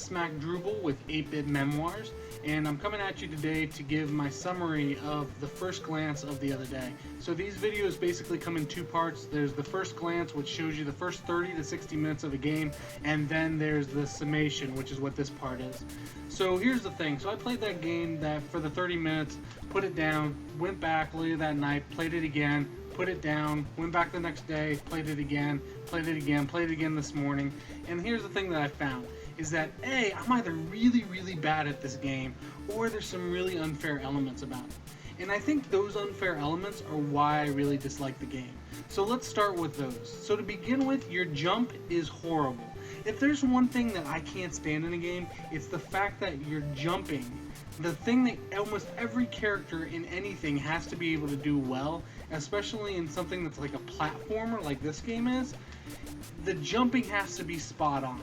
Smackdrooble with 8-Bit Memoirs, and I'm coming at you today to give my summary of the first glance of the other day. So these videos basically come in two parts. There's the first glance, which shows you the first 30 to 60 minutes of a game, and then there's the summation, which is what this part is. So here's the thing. So I played that game that for the 30 minutes, put it down, went back later that night, played it again, put it down, went back the next day, played it again, played it again, played it again this morning. And here's the thing that I found, is that A, I'm either really bad at this game, or there's some really unfair elements about it. And I think those unfair elements are why I really dislike the game. So let's start with those. So to begin with, your jump is horrible. If there's one thing that I can't stand in a game, it's the fact that you're jumping. The thing that almost every character in anything has to be able to do well, especially in something that's like a platformer like this game is, the jumping has to be spot on.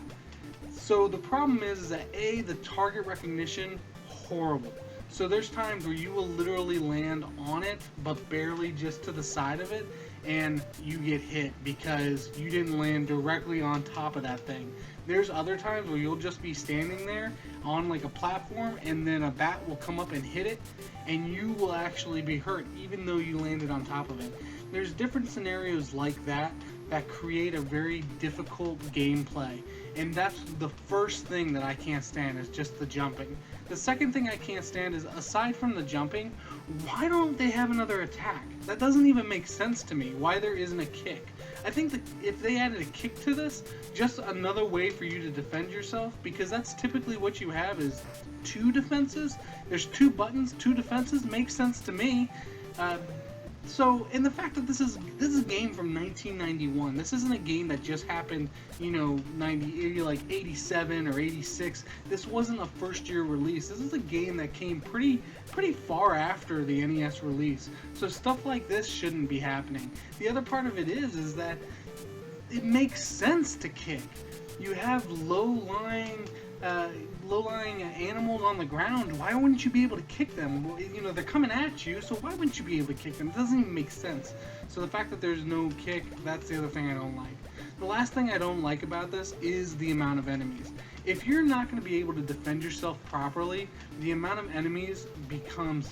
So the problem is that A, the target recognition, horrible. So there's times where you will literally land on it, but barely just to the side of it, and you get hit because you didn't land directly on top of that thing. There's other times where you'll just be standing there on like a platform, and then a bat will come up and hit it, and you will actually be hurt even though you landed on top of it. There's different scenarios like that that create a very difficult gameplay, and that's the first thing that I can't stand, is just the jumping. The second thing I can't stand is, aside from the jumping, why don't they have another attack? That doesn't even make sense to me, why there isn't a kick. I think that if they added a kick to this, just another way for you to defend yourself, because that's typically what you have is two defenses. There's two buttons, two defenses, makes sense to me. So, and the fact that this is a game from 1991. This isn't a game that just happened, you know, 87 or 86. This wasn't a first-year release. This is a game that came pretty far after the NES release. So stuff like this shouldn't be happening. The other part of it is that it makes sense to kick. You have low-lying animals on the ground. Why wouldn't you be able to kick them? Well, you know, they're coming at you, so why wouldn't you be able to kick them? It doesn't even make sense. So the fact that there's no kick, that's the other thing I don't like. The last thing I don't like about this is the amount of enemies. If you're not going to be able to defend yourself properly, the amount of enemies becomes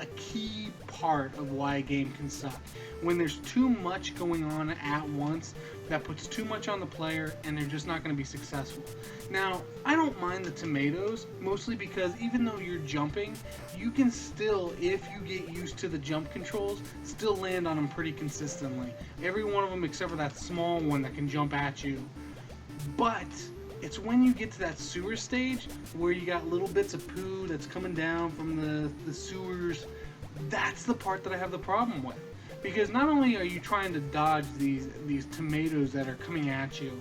a key part of why a game can suck. When there's too much going on at once, that puts too much on the player, and they're just not going to be successful. Now, I don't mind the tomatoes, mostly because even though you're jumping, you can still, if you get used to the jump controls, still land on them pretty consistently. Every one of them except for that small one that can jump at you. But it's when you get to that sewer stage where you got little bits of poo that's coming down from the sewers, that's the part that I have the problem with. Because not only are you trying to dodge these tomatoes that are coming at you,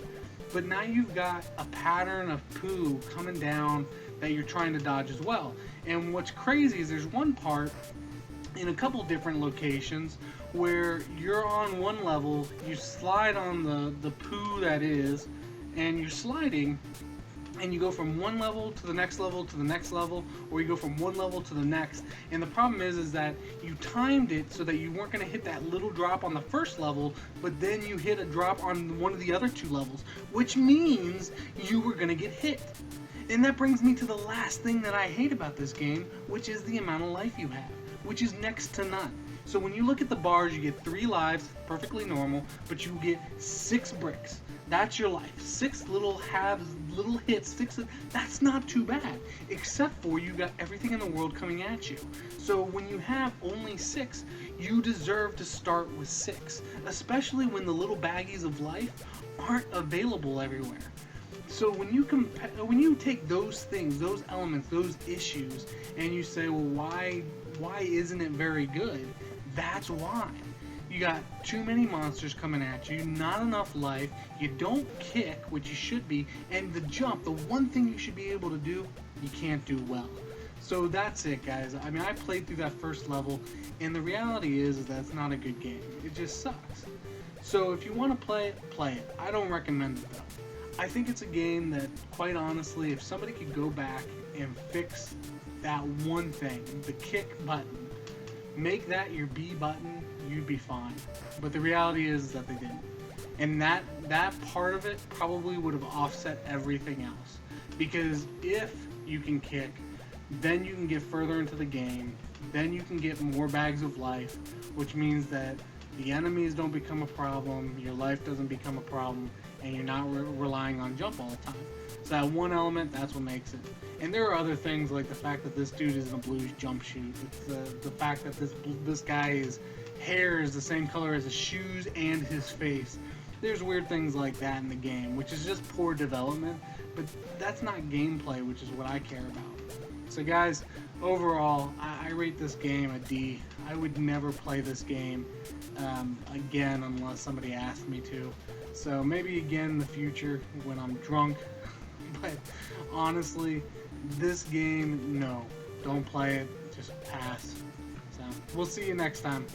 but now you've got a pattern of poo coming down that you're trying to dodge as well. And what's crazy is there's one part in a couple different locations where you're on one level, you slide on the poo that is, and you're sliding, and you go from one level to the next level to the next level, or you go from one level to the next. And the problem is that you timed it so that you weren't going to hit that little drop on the first level, but then you hit a drop on one of the other two levels, which means you were going to get hit. And that brings me to the last thing that I hate about this game, which is the amount of life you have, which is next to none. So when you look at the bars, you get 3 lives, perfectly normal, but you get 6 bricks. That's your life. 6 little halves, little hits, that's not too bad, except for you got everything in the world coming at you. So when you have only 6, you deserve to start with 6, especially when the little baggies of life aren't available everywhere. So when you take those things, those elements, those issues, and you say, well, why isn't it very good? That's why. You got too many monsters coming at you, not enough life, you don't kick, which you should be, and the jump, the one thing you should be able to do, you can't do well. So that's it, guys. I mean, I played through that first level, and the reality is that it's not a good game. It just sucks. So if you want to play it, play it. I don't recommend it, though. I think it's a game that, quite honestly, if somebody could go back and fix that one thing, the kick button, make that your B button, you'd be fine. But the reality is that they didn't. And that part of it probably would have offset everything else. Because if you can kick, then you can get further into the game, then you can get more bags of life, which means that the enemies don't become a problem, your life doesn't become a problem, and you're not relying on jump all the time. So that one element, that's what makes it. And there are other things like the fact that this dude is in a blue jump shoot. It's the fact that this guy's hair is the same color as his shoes and his face. There's weird things like that in the game, which is just poor development, but that's not gameplay, which is what I care about. So guys, overall, I rate this game a D. I would never play this game again unless somebody asked me to. So maybe again in the future when I'm drunk. But honestly, this game, no. Don't play it. Just pass. So we'll see you next time.